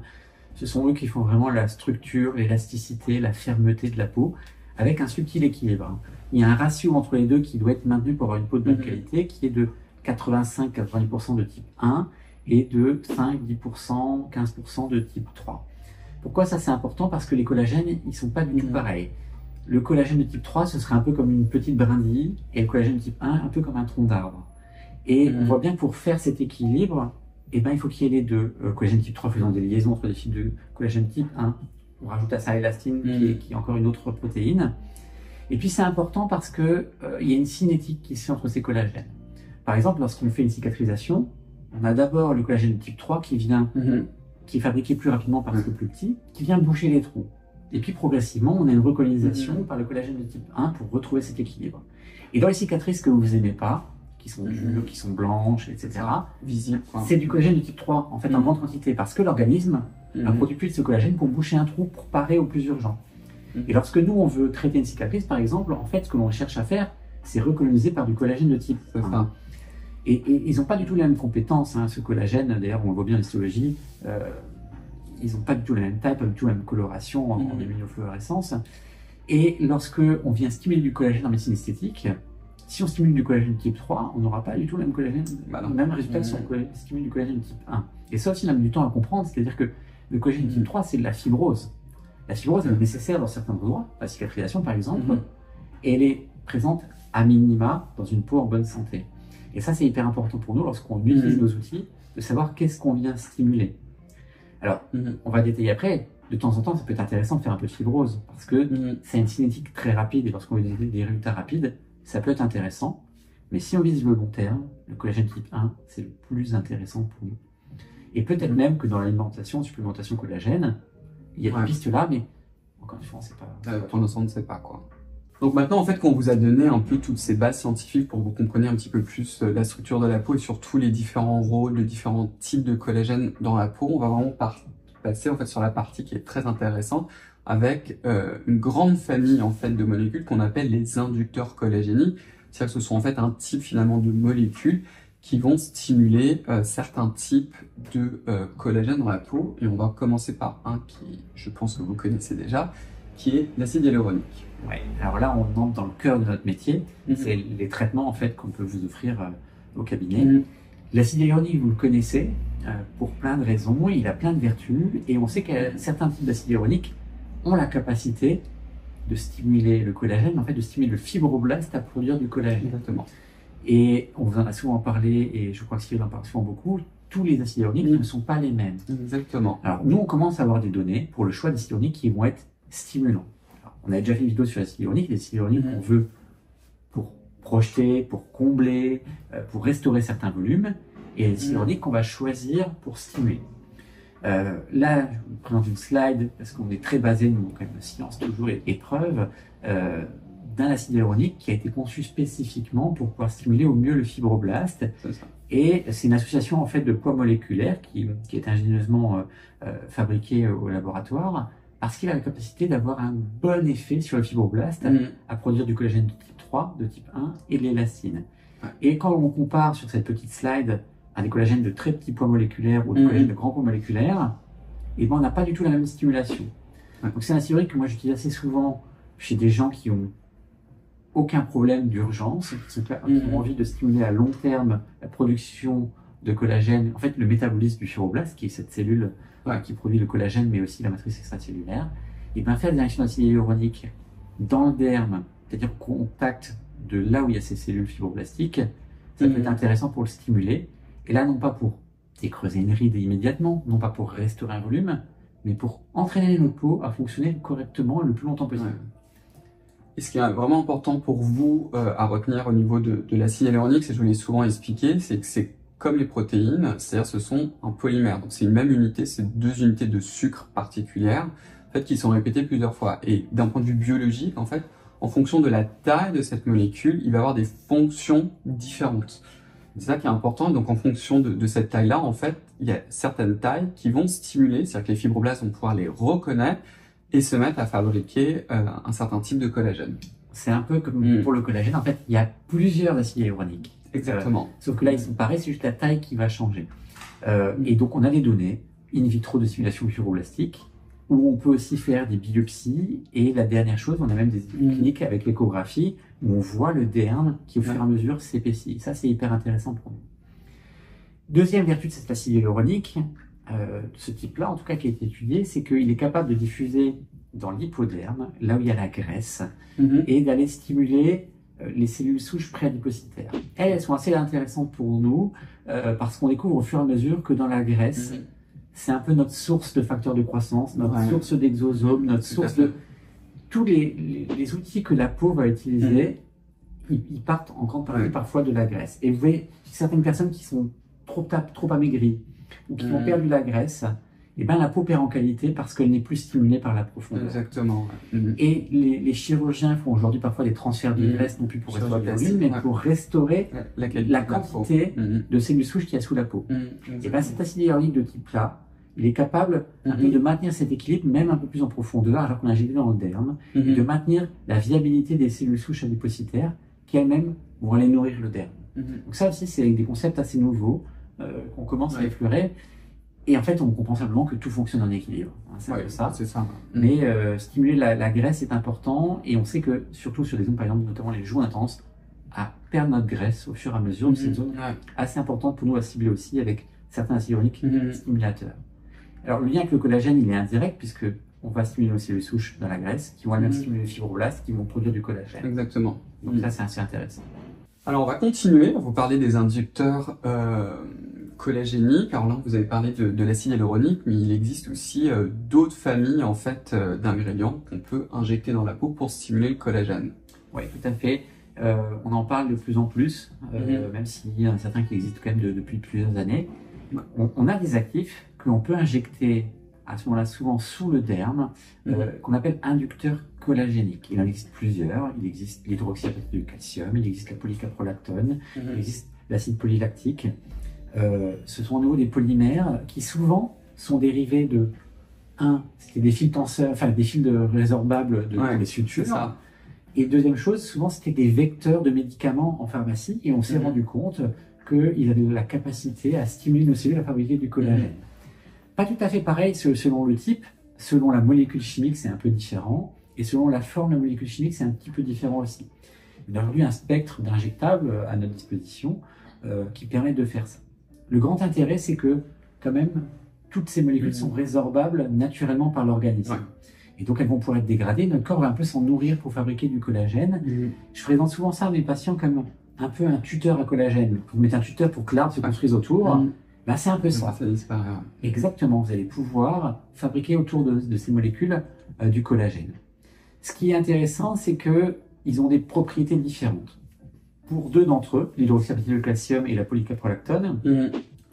Speaker 2: Ce sont eux qui font vraiment la structure, l'élasticité, la fermeté de la peau, avec un subtil équilibre. Il y a un ratio entre les deux qui doit être maintenu pour avoir une peau de bonne qualité, qui est de 85-90% de type 1 et de 5-10%, 15% de type 3. Pourquoi ça c'est important? Parce que les collagènes, ils ne sont pas du tout pareils. Le collagène de type 3, ce serait un peu comme une petite brindille, et le collagène de type 1, un peu comme un tronc d'arbre. Et on voit bien que pour faire cet équilibre, eh ben, il faut qu'il y ait les deux. Collagène type 3 faisant des liaisons entre des fibres de collagène type 1. On rajoute à ça l'élastine, qui est encore une autre protéine. Et puis c'est important parce que il y a une cinétique qui se fait entre ces collagènes. Par exemple, lorsqu'on fait une cicatrisation, on a d'abord le collagène type 3 qui vient, qui est fabriqué plus rapidement parce que plus petit, qui vient boucher les trous. Et puis progressivement, on a une recolonisation par le collagène de type 1 pour retrouver cet équilibre. Et dans les cicatrices que vous n'aimez pas, qui sont dures, qui sont blanches, etc.,
Speaker 1: visible,
Speaker 2: c'est du collagène de type 3, en fait, en grande quantité, parce que l'organisme a produit plus de ce collagène pour boucher un trou, pour parer au plus urgent. Et lorsque nous, on veut traiter une cicatrice, par exemple, en fait, ce que l'on cherche à faire, c'est recoloniser par du collagène de type 1. Et ils n'ont pas du tout les mêmes compétences, hein, ce collagène, d'ailleurs, on le voit bien en histologie, ils n'ont pas du tout la même taille, pas du tout la même coloration en immunofluorescence. Et lorsque on vient stimuler du collagène en médecine esthétique, si on stimule du collagène type 3, on n'aura pas du tout le même collagène, le même résultat que si on stimule du collagène type 1. Et ça aussi, on a mis du temps à comprendre, c'est-à-dire que le collagène type 3, c'est de la fibrose. La fibrose est nécessaire dans certains endroits, la cicatrisation par exemple, et elle est présente à minima dans une peau en bonne santé. Et ça, c'est hyper important pour nous lorsqu'on utilise nos outils, de savoir qu'est-ce qu'on vient stimuler. Alors, on va détailler après. De temps en temps, ça peut être intéressant de faire un peu de fibrose, parce que c'est une cinétique très rapide, et lorsqu'on veut des résultats rapides, ça peut être intéressant. Mais si on vise le long terme, le collagène type 1, c'est le plus intéressant pour nous. Et peut-être même que dans l'alimentation, supplémentation collagène, il y a des pistes là, mais encore une fois, on ne sait pas.
Speaker 1: Pour l'instant, on ne sait pas, quoi. Donc maintenant, en fait, qu'on vous a donné un peu toutes ces bases scientifiques pour que vous compreniez un petit peu plus la structure de la peau et surtout les différents rôles, les différents types de collagène dans la peau, on va vraiment passer en fait sur la partie qui est très intéressante avec une grande famille en fait de molécules qu'on appelle les inducteurs collagéniques. C'est-à-dire que ce sont en fait un type finalement de molécules qui vont stimuler certains types de collagène dans la peau. Et on va commencer par un qui, je pense que vous connaissez déjà, qui est l'acide hyaluronique.
Speaker 2: Ouais. Alors là, on entre dans le cœur de notre métier. C'est les traitements en fait qu'on peut vous offrir au cabinet. L'acide hyaluronique, vous le connaissez pour plein de raisons. Il a plein de vertus et on sait que certains types d'acide hyaluronique ont la capacité de stimuler le collagène, en fait, de stimuler le fibroblast à produire du collagène.
Speaker 1: Exactement.
Speaker 2: Et on vous en a souvent parlé, et je crois que Cyril en parle souvent beaucoup, tous les acides hyaluroniques ne sont pas les mêmes.
Speaker 1: Exactement.
Speaker 2: Alors, nous, on commence à avoir des données pour le choix d'acides hyaluroniques qui vont être stimulants. Alors, on a déjà fait une vidéo sur l'acide hyaluronique, les acides hyaluroniques qu'on veut pour projeter, pour combler, pour restaurer certains volumes, et les acides hyaluroniques qu'on va choisir pour stimuler. Là, je vous présente une slide, parce qu'on est très basé, nous, quand même, science toujours et preuve, d'un acide hyaluronique qui a été conçu spécifiquement pour pouvoir stimuler au mieux le fibroblast. Et c'est une association en fait de poids moléculaires qui est ingénieusement fabriquée au laboratoire parce qu'il a la capacité d'avoir un bon effet sur le fibroblast à produire du collagène de type 3, de type 1 et de l'élastine. Et quand on compare sur cette petite slide à des collagènes de très petits poids moléculaires ou des collagènes de grands poids moléculaires, et ben on n'a pas du tout la même stimulation. Donc c'est un acide hyaluronique que moi j'utilise assez souvent chez des gens qui ont aucun problème d'urgence, qui ont envie de stimuler à long terme la production de collagène, en fait le métabolisme du fibroblast, qui est cette cellule qui produit le collagène, mais aussi la matrice extracellulaire, et bien faire des injections d'acide hyaluronique dans le derme, c'est-à-dire au contact de là où il y a ces cellules fibroblastiques, ça peut être intéressant pour le stimuler, et là non pas pour décreuser une ride immédiatement, non pas pour restaurer un volume, mais pour entraîner notre peau à fonctionner correctement le plus longtemps possible.
Speaker 1: Et ce qui est vraiment important pour vous à retenir au niveau de l'acide hyaluronique, c'est que je vous l'ai souvent expliqué, c'est que c'est comme les protéines, c'est-à-dire ce sont un polymère. Donc c'est une même unité, c'est deux unités de sucre particulières, en fait, qui sont répétées plusieurs fois. Et d'un point de vue biologique, en fait, en fonction de la taille de cette molécule, il va avoir des fonctions différentes. C'est ça qui est important. Donc en fonction de cette taille-là, en fait, il y a certaines tailles qui vont stimuler, c'est-à-dire que les fibroblastes vont pouvoir les reconnaître et se mettre à fabriquer un certain type de collagène.
Speaker 2: C'est un peu comme pour le collagène, en fait, il y a plusieurs acides hyaluroniques.
Speaker 1: Exactement.
Speaker 2: Sauf que là, ils sont pareils, c'est juste la taille qui va changer. Et donc, on a des données in vitro de stimulation fibroblastique, où on peut aussi faire des biopsies. Et la dernière chose, on a même des études cliniques avec l'échographie, où on voit le derme qui, au fur et à mesure, s'épaissit. Ça, c'est hyper intéressant pour nous. Deuxième vertu de cet acide hyaluronique, ce type-là, en tout cas, qui a été étudié, c'est qu'il est capable de diffuser dans l'hypoderme, là où il y a la graisse, et d'aller stimuler les cellules souches préadipocytaires. Elles sont assez intéressantes pour nous, parce qu'on découvre au fur et à mesure que dans la graisse, c'est un peu notre source de facteurs de croissance, notre source d'exosomes, notre source de... Tous les outils que la peau va utiliser, ils partent en grande partie parfois de la graisse. Et vous voyez, certaines personnes qui sont trop amaigries, ou qui ont perdu la graisse, et ben la peau perd en qualité parce qu'elle n'est plus stimulée par la profondeur.
Speaker 1: Exactement.
Speaker 2: Et les chirurgiens font aujourd'hui parfois des transferts de graisse, non plus pour restaurer le volume, mais pour restaurer la quantité de cellules souches qu'il y a sous la peau. Et ben cet acide hyaluronique de type-là, il est capable un peu de maintenir cet équilibre, même un peu plus en profondeur, alors qu'on a injecté dans le derme, et de maintenir la viabilité des cellules souches adipocytaires qui elles-mêmes vont aller nourrir le derme. Donc ça aussi, c'est des concepts assez nouveaux qu'on commence à effleurer. Et en fait, on comprend simplement que tout fonctionne en équilibre. C'est un peu ça.
Speaker 1: C'est ça.
Speaker 2: Mais stimuler la graisse est important. Et on sait que, surtout sur des zones, par exemple, notamment les joues, on a tendance à perdre notre graisse au fur et à mesure. Donc c'est une zone assez importante pour nous à cibler aussi avec certains acides hyaluroniques stimulateurs. Alors, le lien avec le collagène, il est indirect, puisque on va stimuler nos cellules souches dans la graisse, qui vont elles-mêmes stimuler les fibroblastes, qui vont produire du collagène.
Speaker 1: Exactement.
Speaker 2: Donc ça, c'est assez intéressant.
Speaker 1: Alors, on va continuer. On va vous parler des inducteurs collagéniques. Alors là, vous avez parlé de l'acide hyaluronique, mais il existe aussi d'autres familles en fait d'ingrédients qu'on peut injecter dans la peau pour stimuler le collagène.
Speaker 2: Oui, tout à fait. On en parle de plus en plus, même s'il y en a certains qui existent quand même depuis plusieurs années. On a des actifs qu'on peut injecter à ce moment-là souvent sous le derme, qu'on appelle inducteurs collagéniques. Il en existe plusieurs. Il existe l'hydroxyapatite du calcium, il existe la polycaprolactone, il existe l'acide polylactique. Ce sont à nouveau des polymères qui polyméres sont dérivés de c'était des fils tenseurs, enfin des fils résorbables de les sutures. Et deuxième chose, souvent c'était des vecteurs de médicaments en pharmacie, et on s'est rendu compte qu'ils avaient la capacité à stimuler nos cellules à fabriquer du collagène. Pas tout à fait pareil selon le type, selon la molécule chimique c'est un peu différent, et selon la forme de la molécule chimique c'est un petit peu différent aussi. On a aujourd'hui un spectre d'injectables à notre disposition qui permet de faire ça. Le grand intérêt c'est que quand même toutes ces molécules sont résorbables naturellement par l'organisme. Et donc elles vont pouvoir être dégradées, notre corps va un peu s'en nourrir pour fabriquer du collagène. Je présente souvent ça à mes patients comme un peu un tuteur à collagène. Vous mettez un tuteur pour que l'arbre se construise autour, ben c'est un peu ça.
Speaker 1: Ça disparaît.
Speaker 2: Exactement, vous allez pouvoir fabriquer autour de ces molécules du collagène. Ce qui est intéressant, c'est qu'ils ont des propriétés différentes. Pour deux d'entre eux, l'hydroxyapatite de calcium et la polycaprolactone,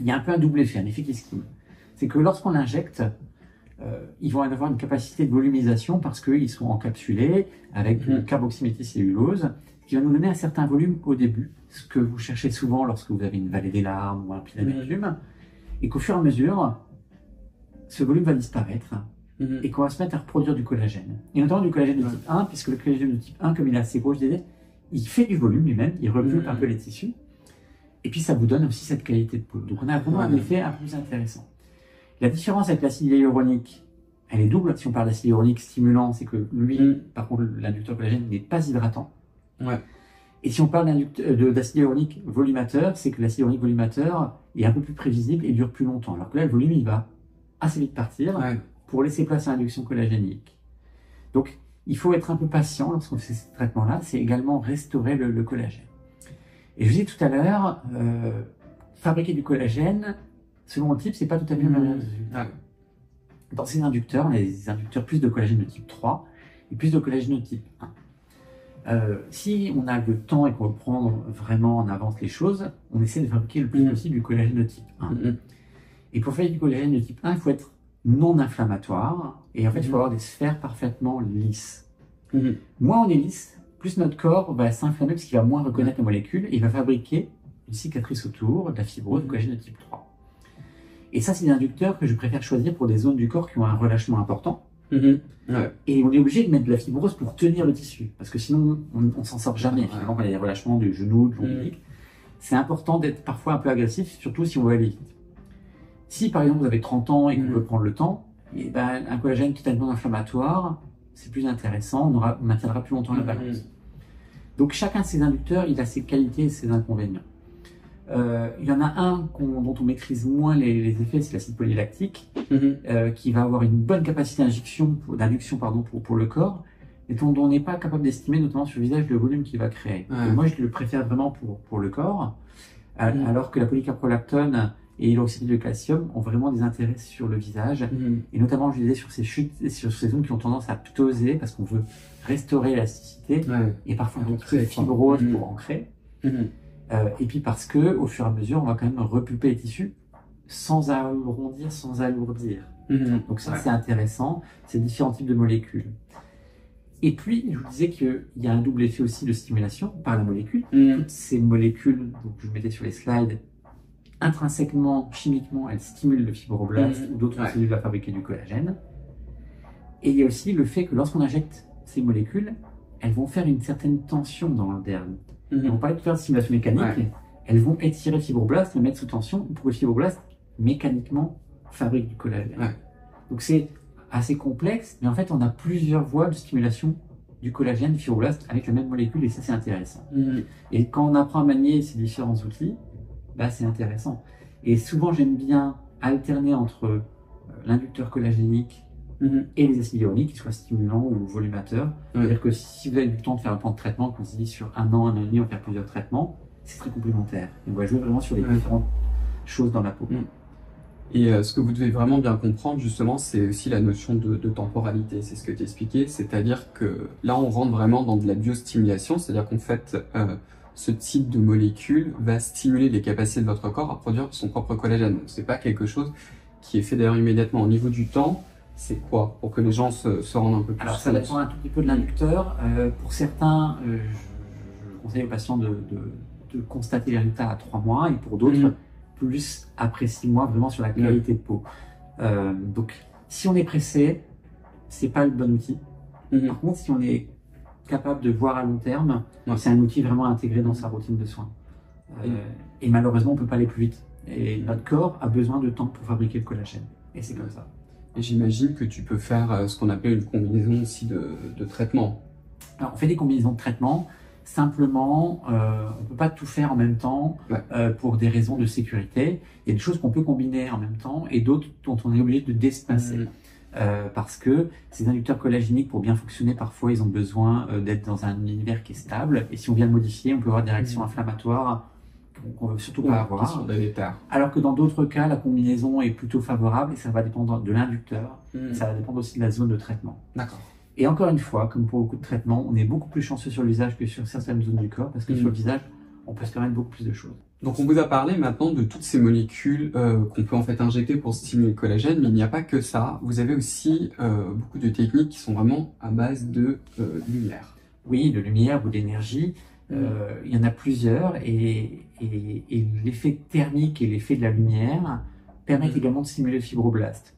Speaker 2: il y a un peu un double effet, un effet qui scheme. C'est que lorsqu'on l'injecte, ils vont avoir une capacité de volumisation parce qu'ils sont encapsulés avec une carboxyméthylcellulose qui va nous donner un certain volume au début, ce que vous cherchez souvent lorsque vous avez une vallée des larmes ou un pli d'amertume, et qu'au fur et à mesure, ce volume va disparaître et qu'on va se mettre à reproduire du collagène. Et notamment du collagène de type 1, puisque le collagène de type 1, comme il est assez gros, je disais, il fait du volume lui-même, il repulpe un peu les tissus, et puis ça vous donne aussi cette qualité de peau. Donc on a vraiment un effet un peu plus intéressant. La différence avec l'acide hyaluronique, elle est double. Si on parle d'acide hyaluronique stimulant, c'est que lui, par contre, l'inducteur collagène n'est pas hydratant. Et si on parle d'acide hyaluronique volumateur, c'est que l'acide hyaluronique volumateur est un peu plus prévisible et dure plus longtemps. Alors que là, le volume, il va assez vite partir pour laisser place à l'induction collagénique. Donc, il faut être un peu patient lorsqu'on fait ce traitement-là. C'est également restaurer le collagène. Et je vous disais tout à l'heure, fabriquer du collagène, selon le type, c'est pas tout à fait le même résultat. Dans ces inducteurs, on a des inducteurs plus de collagène de type 3 et plus de collagène de type 1. Si on a le temps et qu'on veut prendre vraiment en avance les choses, on essaie de fabriquer le plus possible du collagène de type 1. Et pour faire du collagène de type 1, il faut être non inflammatoire et en fait, il faut avoir des sphères parfaitement lisses. Moins on est lisse, plus notre corps va s'inflammer parce qu'il va moins reconnaître les molécules et il va fabriquer une cicatrice autour de la fibrose du collagène de type 3. Et ça, c'est des inducteurs que je préfère choisir pour des zones du corps qui ont un relâchement important.
Speaker 1: Ouais.
Speaker 2: Et on est obligé de mettre de la fibrose pour tenir le tissu, parce que sinon, on s'en sort jamais.
Speaker 1: Ouais.
Speaker 2: Finalement, quand il y a des relâchements du genou, de l'ombilic, c'est important d'être parfois un peu agressif, surtout si on veut aller vite. Si, par exemple, vous avez 30 ans et qu'on veut prendre le temps, et ben, un collagène totalement inflammatoire, c'est plus intéressant, on maintiendra plus longtemps la balance. Donc, chacun de ces inducteurs, il a ses qualités et ses inconvénients. Il y en a un dont on maîtrise moins les effets, c'est l'acide polylactique, qui va avoir une bonne capacité d'induction pour le corps, et dont on n'est pas capable d'estimer, notamment sur le visage, le volume qu'il va créer. Et moi, je le préfère vraiment pour le corps, alors que la polycaprolactone et l'hydroxyde de calcium ont vraiment des intérêts sur le visage, et notamment, je disais, sur ces chutes, sur ces zones qui ont tendance à ptoser, parce qu'on veut restaurer l'élasticité, et parfois un peu de fibrose pour ancrer. Et puis parce que, au fur et à mesure, on va quand même repulper les tissus sans arrondir, sans alourdir. Donc ça, c'est intéressant. C'est différents types de molécules. Et puis, je vous disais qu'il y a un double effet aussi de stimulation par la molécule. Toutes ces molécules, donc je mettais sur les slides, intrinsèquement, chimiquement, elles stimulent le fibroblast ou d'autres cellules à fabriquer du collagène. Et il y a aussi le fait que lorsqu'on injecte ces molécules, elles vont faire une certaine tension dans le derme. On parlait de faire de stimulation mécanique, elles vont étirer le fibroblast, le mettre sous tension pour que le fibroblast, mécaniquement, fabrique du collagène. Donc c'est assez complexe, mais en fait on a plusieurs voies de stimulation du collagène, du fibroblast avec la même molécule, et ça c'est intéressant. Et quand on apprend à manier ces différents outils, bah, c'est intéressant. Et souvent j'aime bien alterner entre l'inducteur collagénique et les acides hyaluroniques, qu'ils soient stimulants ou volumateurs. C'est-à-dire que si vous avez du temps de faire un plan de traitement, qu'on se dit sur un an et demi, on va faire plusieurs traitements, c'est très complémentaire. Et on va jouer vraiment sur les différentes choses dans la peau.
Speaker 1: Et ce que vous devez vraiment bien comprendre, justement, c'est aussi la notion de temporalité. C'est ce que tu expliquais, c'est-à-dire que là, on rentre vraiment dans de la biostimulation, c'est-à-dire qu'en fait, ce type de molécule va stimuler les capacités de votre corps à produire son propre collagène. Donc, c'est pas quelque chose qui est fait d'ailleurs immédiatement. Au niveau du temps, c'est quoi? Pour que les gens se rendent un peu plus
Speaker 2: Alors, ça dépend un tout petit peu de l'inducteur. Pour certains, je conseille aux patients de constater les résultats à 3 mois, et pour d'autres, plus après 6 mois, vraiment sur la qualité de peau. Donc, si on est pressé, c'est pas le bon outil. Par contre, si on est capable de voir à long terme, c'est un outil vraiment intégré dans sa routine de soins. Et malheureusement, on peut pas aller plus vite. Et notre corps a besoin de temps pour fabriquer le collagène. Et c'est comme ça.
Speaker 1: Et j'imagine que tu peux faire ce qu'on appelle une combinaison aussi de traitements.
Speaker 2: Alors, on fait des combinaisons de traitements. Simplement, on ne peut pas tout faire en même temps pour des raisons de sécurité. Il y a des choses qu'on peut combiner en même temps et d'autres dont on est obligé de d'espacer. Parce que ces inducteurs collagéniques, pour bien fonctionner, parfois, ils ont besoin d'être dans un univers qui est stable. Et si on vient le modifier, on peut avoir des réactions inflammatoires qu'on ne veut surtout pas avoir. Alors que dans d'autres cas, la combinaison est plutôt favorable et ça va dépendre de l'inducteur. Ça va dépendre aussi de la zone de traitement.
Speaker 1: D'accord.
Speaker 2: Et encore une fois, comme pour beaucoup de traitements, on est beaucoup plus chanceux sur le visage que sur certaines zones du corps, parce que sur le visage, on peut se permettre beaucoup plus de choses.
Speaker 1: Donc on vous a parlé maintenant de toutes ces molécules qu'on peut en fait injecter pour stimuler le collagène, mais il n'y a pas que ça. Vous avez aussi beaucoup de techniques qui sont vraiment à base de lumière.
Speaker 2: Oui, de lumière ou d'énergie. Il y en a plusieurs, et l'effet thermique et l'effet de la lumière permettent également de stimuler le fibroblast.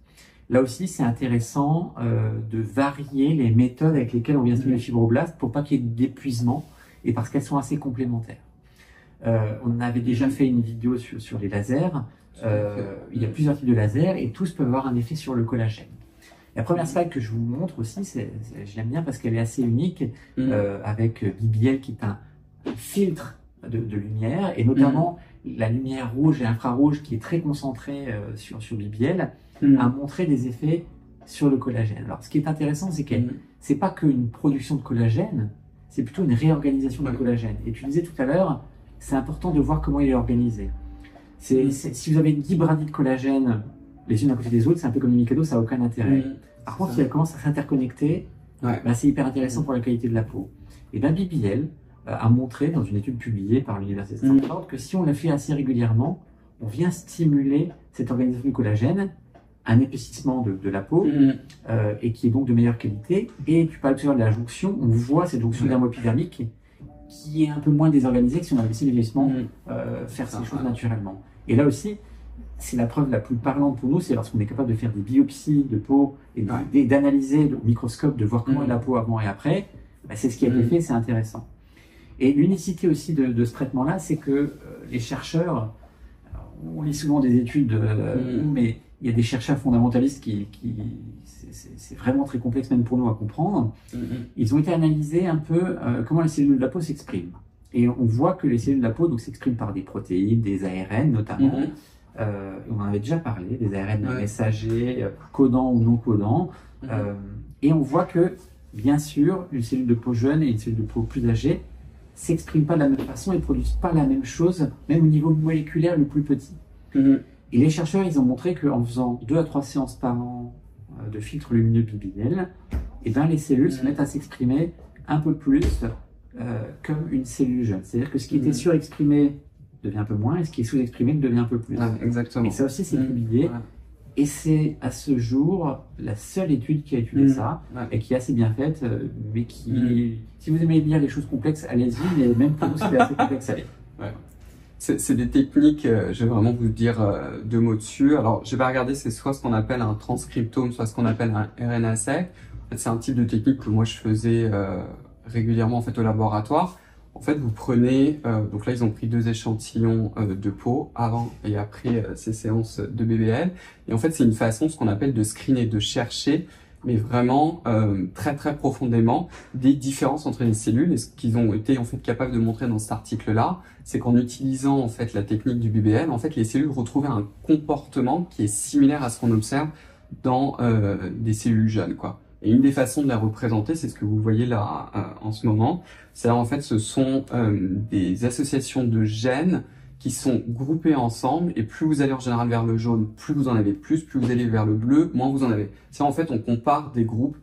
Speaker 2: Là aussi, c'est intéressant de varier les méthodes avec lesquelles on vient stimuler le fibroblast pour pas qu'il y ait d'épuisement et parce qu'elles sont assez complémentaires. On avait déjà fait une vidéo sur les lasers. Il y a plusieurs types de lasers et tous peuvent avoir un effet sur le collagène. La première slide que je vous montre aussi, je l'aime bien parce qu'elle est assez unique avec BBL qui est un filtre de lumière, et notamment la lumière rouge et infrarouge qui est très concentrée sur BBL a montré des effets sur le collagène. Alors, ce qui est intéressant, c'est que c'est pas qu'une production de collagène, c'est plutôt une réorganisation du collagène. Et tu disais tout à l'heure, c'est important de voir comment il est organisé. Si vous avez 10 brindilles de collagène les unes à côté des autres, c'est un peu comme une Mikado, ça n'a aucun intérêt. Par contre, si elles commencent à s'interconnecter, bah, c'est hyper intéressant pour la qualité de la peau. Et bien, BBL a montré dans une étude publiée par l'Université de Stanford que si on la fait assez régulièrement, on vient stimuler cette organisation du collagène, un épaississement de la peau, et qui est donc de meilleure qualité. Et tu parles tout à l'heure de la jonction, on voit cette jonction dermo-épidermique qui est un peu moins désorganisée que si on a laissé le vieillissement faire ces choses naturellement. Et là aussi, c'est la preuve la plus parlante pour nous, c'est lorsqu'on est capable de faire des biopsies de peau et d'analyser au microscope, de voir comment est la peau avant et après. Bah, c'est ce qui a été fait, c'est intéressant. Et l'unicité aussi de ce traitement-là, c'est que les chercheurs, on lit souvent des études, mais il y a des chercheurs fondamentalistes c'est vraiment très complexe même pour nous à comprendre. Ils ont été analysés un peu comment les cellules de la peau s'expriment. Et on voit que les cellules de la peau s'expriment par des protéines, des ARN notamment. On en avait déjà parlé, des ARN messagers, codants ou non codants. Et on voit que, bien sûr, une cellule de peau jeune et une cellule de peau plus âgée s'expriment pas de la même façon et produisent pas la même chose, même au niveau moléculaire le plus petit. Et les chercheurs, ils ont montré qu'en faisant 2 à 3 séances par an de filtre lumineux BBL, et ben les cellules se mettent à s'exprimer un peu plus comme une cellule jeune. C'est-à-dire que ce qui était surexprimé devient un peu moins, et ce qui est sous-exprimé devient un peu plus.
Speaker 1: Exactement.
Speaker 2: Et ça aussi, c'est publié. Et c'est à ce jour la seule étude qui a étudié ça, et qui est assez bien faite, mais qui, si vous aimez lire les choses complexes, allez-y, mais même pour nous, c'est assez complexe à lire.
Speaker 1: C'est des techniques, je vais vraiment vous dire 2 mots dessus. Alors, je vais regarder, c'est soit ce qu'on appelle un transcriptome, soit ce qu'on appelle un RNA-seq. En fait, c'est un type de technique que moi je faisais régulièrement en fait au laboratoire. En fait, vous prenez, donc là ils ont pris 2 échantillons de peau avant et après ces séances de BBL. Et en fait, c'est une façon, ce qu'on appelle de screener, de chercher, mais vraiment très très profondément, des différences entre les cellules. Et ce qu'ils ont été en fait capables de montrer dans cet article-là, c'est qu'en utilisant en fait la technique du BBL, en fait les cellules retrouvaient un comportement qui est similaire à ce qu'on observe dans des cellules jeunes, quoi. Et une des façons de la représenter, c'est ce que vous voyez là en ce moment. C'est-à-dire en fait, ce sont des associations de gènes qui sont groupés ensemble, et plus vous allez en général vers le jaune, plus vous en avez plus vous allez vers le bleu, moins vous en avez. C'est en fait, on compare des groupes.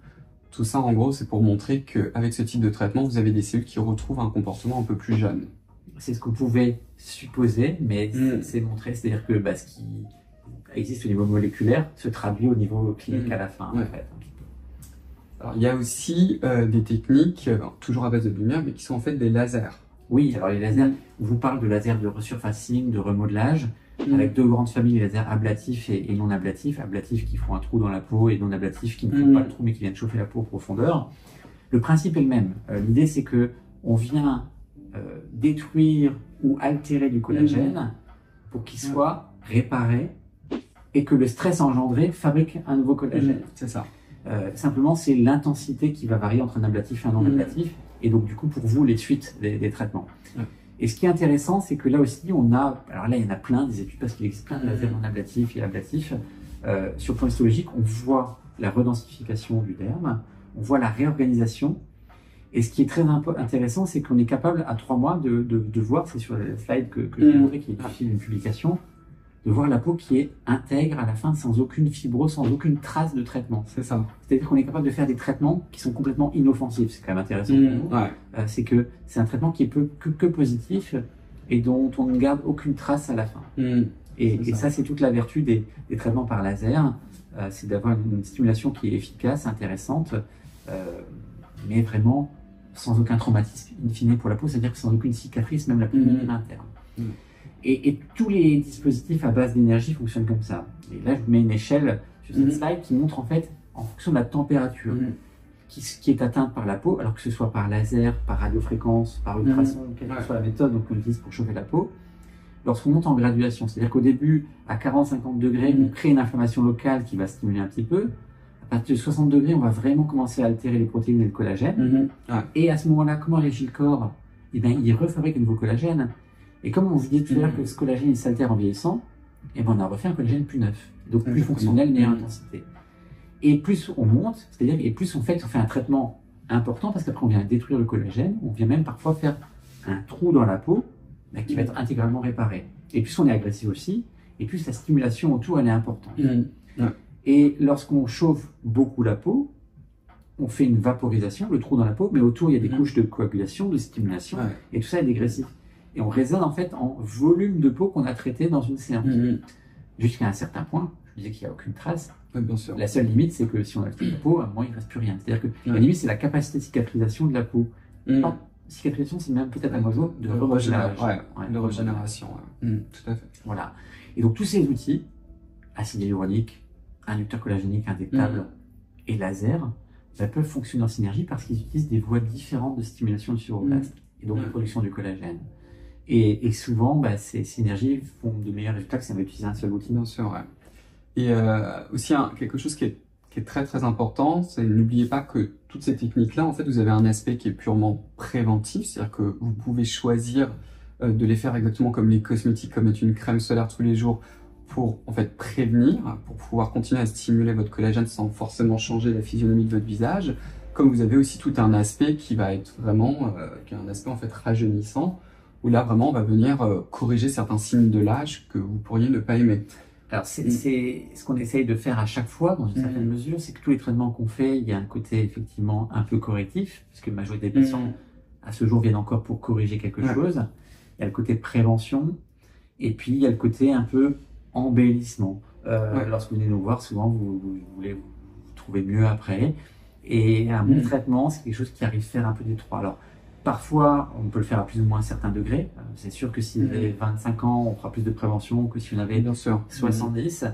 Speaker 1: Tout ça, en gros, c'est pour montrer qu'avec ce type de traitement, vous avez des cellules qui retrouvent un comportement un peu plus jeune.
Speaker 2: C'est ce que vous pouvez supposer, mais c'est montré. C'est-à-dire que ce qui existe au niveau moléculaire se traduit au niveau clinique à la fin. En fait.
Speaker 1: Alors, il y a aussi des techniques, toujours à base de lumière, mais qui sont en fait des lasers.
Speaker 2: Oui, alors les lasers, on vous parle de lasers de resurfacing, de remodelage, avec 2 grandes familles, les lasers ablatifs et non ablatifs. Ablatifs qui font un trou dans la peau et non ablatifs qui ne font pas le trou mais qui viennent chauffer la peau en profondeur. Le principe est le même. L'idée, c'est que on vient détruire ou altérer du collagène pour qu'il soit réparé et que le stress engendré fabrique un nouveau collagène.
Speaker 1: C'est ça.
Speaker 2: Simplement, c'est l'intensité qui va varier entre un ablatif et un non ablatif. Et donc, du coup, pour vous, les suites des traitements. Et ce qui est intéressant, c'est que là aussi, on a... Alors là, il y en a plein des études, parce qu'il existe plein de lasers non ablatifs et ablatifs. Sur le plan histologique, on voit la redensification du derme, on voit la réorganisation. Et ce qui est très intéressant, c'est qu'on est capable, à 3 mois, de voir, c'est sur la slide que j'ai montré, qui est issu d'une publication, de voir la peau qui est intègre à la fin, sans aucune fibrose, sans aucune trace de traitement.
Speaker 1: C'est ça.
Speaker 2: C'est-à-dire qu'on est capable de faire des traitements qui sont complètement inoffensifs. C'est quand même intéressant pour nous. C'est que c'est un traitement qui est que positif et dont on ne garde aucune trace à la fin. Et ça, c'est toute la vertu des traitements par laser. C'est d'avoir une stimulation qui est efficace, intéressante, mais vraiment sans aucun traumatisme in fine pour la peau, c'est-à-dire que sans aucune cicatrice, même la plus minime interne. Et tous les dispositifs à base d'énergie fonctionnent comme ça. Et là, je vous mets une échelle sur cette slide qui montre en fait, en fonction de la température qui est atteinte par la peau, alors que ce soit par laser, par radiofréquence, par ultrason, quelle que soit la méthode qu'on utilise pour chauffer la peau, lorsqu'on monte en graduation, c'est-à-dire qu'au début, à 40-50 degrés, on crée une inflammation locale qui va stimuler un petit peu. À partir de 60 degrés, on va vraiment commencer à altérer les protéines et le collagène. Et à ce moment-là, comment réagit le corps? Eh bien, il refabrique un nouveau collagène. Et comme on vous dit tout à l'heure que ce collagène s'altère en vieillissant, eh ben on a refait un collagène plus neuf, donc plus fonctionnel, meilleure intensité. Et plus on monte, c'est-à-dire et plus on fait un traitement important, parce qu'après on vient détruire le collagène, on vient même parfois faire un trou dans la peau qui va être intégralement réparé. Et plus on est agressif aussi, et plus la stimulation autour elle est importante. Et lorsqu'on chauffe beaucoup la peau, on fait une vaporisation, le trou dans la peau, mais autour il y a des couches de coagulation, de stimulation, et tout ça est dégressif. Et on raisonne en fait en volume de peau qu'on a traité dans une séance. Jusqu'à un certain point, je disais qu'il n'y a aucune trace.
Speaker 1: Bien sûr.
Speaker 2: La seule limite, c'est que si on a traité la peau, à un moment, il ne reste plus rien. C'est-à-dire que la limite, c'est la capacité de cicatrisation de la peau. Pas cicatrisation, c'est même peut-être un oiseau de régénération.
Speaker 1: De régénération, tout à fait.
Speaker 2: Voilà. Et donc tous ces outils, acide hyaluronique, inducteur collagénique injectable et laser, peuvent fonctionner en synergie parce qu'ils utilisent des voies différentes de stimulation du fibroblaste et donc de production du collagène. Et souvent, ces synergies font de meilleurs résultats que si on va utiliser un seul outil.
Speaker 1: Bien sûr, ouais. Et aussi, quelque chose qui est très très important, c'est n'oubliez pas que toutes ces techniques-là, en fait, vous avez un aspect qui est purement préventif, c'est-à-dire que vous pouvez choisir de les faire exactement comme les cosmétiques, comme mettre une crème solaire tous les jours pour en fait prévenir, pour pouvoir continuer à stimuler votre collagène sans forcément changer la physionomie de votre visage. Comme vous avez aussi tout un aspect qui va être vraiment, qui est un aspect en fait rajeunissant, où là vraiment on va venir corriger certains signes de l'âge que vous pourriez ne pas aimer.
Speaker 2: Alors c'est ce qu'on essaye de faire à chaque fois dans une certaine mesure, c'est que tous les traitements qu'on fait, il y a un côté effectivement un peu correctif, parce que la majorité des patients à ce jour viennent encore pour corriger quelque chose. Il y a le côté prévention, et puis il y a le côté un peu embellissement. Lorsque vous venez nous voir, souvent vous voulez vous trouver mieux après. Et un bon traitement, c'est quelque chose qui arrive à faire un peu des trois. Alors, parfois, on peut le faire à plus ou moins un certain degré. C'est sûr que si vous avez 25 ans, on fera plus de prévention que si vous en avez 70.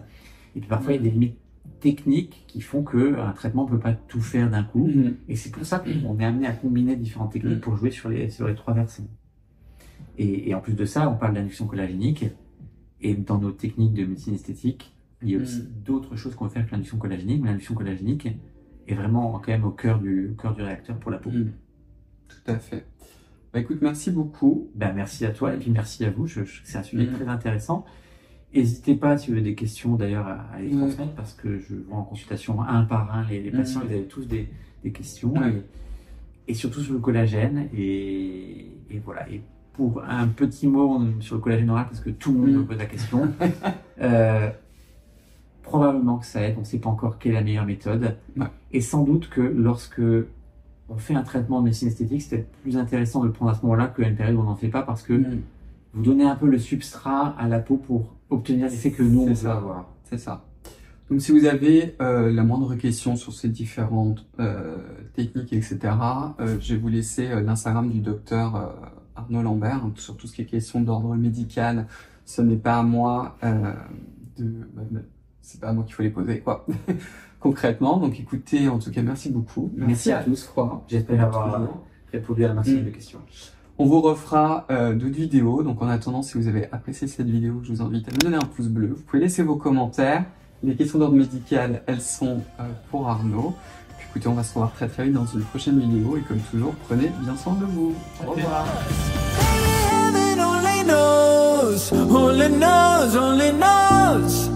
Speaker 2: Et puis parfois, il y a des limites techniques qui font qu'un traitement ne peut pas tout faire d'un coup. Et c'est pour ça qu'on est amené à combiner différentes techniques pour jouer sur les trois versants. Et en plus de ça, on parle d'induction collagénique. Et dans nos techniques de médecine esthétique, il y a aussi d'autres choses qu'on peut faire que l'induction collagénique. Mais l'induction collagénique est vraiment quand même au cœur du réacteur pour la peau.
Speaker 1: Tout à fait. Bah, écoute, merci beaucoup.
Speaker 2: Merci à toi et puis merci à vous. C'est un sujet très intéressant. N'hésitez pas, si vous avez des questions d'ailleurs, à les transmettre parce que je vois en consultation un par un les patients, ils avaient tous des questions et surtout sur le collagène. Et voilà. Et pour un petit mot sur le collagène oral, parce que tout le monde me pose la question, probablement que ça aide. On ne sait pas encore quelle est la meilleure méthode. Et sans doute que lorsque on fait un traitement de médecine esthétique, c'est peut-être plus intéressant de le prendre à ce moment-là qu'à une période où on n'en fait pas, parce que vous donnez un peu le substrat à la peau pour obtenir l'effet que nous, on veut avoir.
Speaker 1: C'est ça. Donc, si vous avez la moindre question sur ces différentes techniques, etc., je vais vous laisser l'Instagram du docteur Arnaud Lambert, sur tout ce qui est question d'ordre médical. Ce n'est pas à moi c'est pas à moi qu'il faut les poser, quoi. Concrètement. Donc, écoutez, en tout cas, merci beaucoup.
Speaker 2: Merci à tous. J'espère avoir répondu à la maximum de questions.
Speaker 1: On vous refera d'autres vidéos. Donc, en attendant, si vous avez apprécié cette vidéo, je vous invite à me donner un pouce bleu. Vous pouvez laisser vos commentaires. Les questions d'ordre médical, elles sont pour Arnaud. Puis, écoutez, on va se revoir très très vite dans une prochaine vidéo. Et comme toujours, prenez bien soin de vous. Au revoir.
Speaker 3: Only knows, only knows.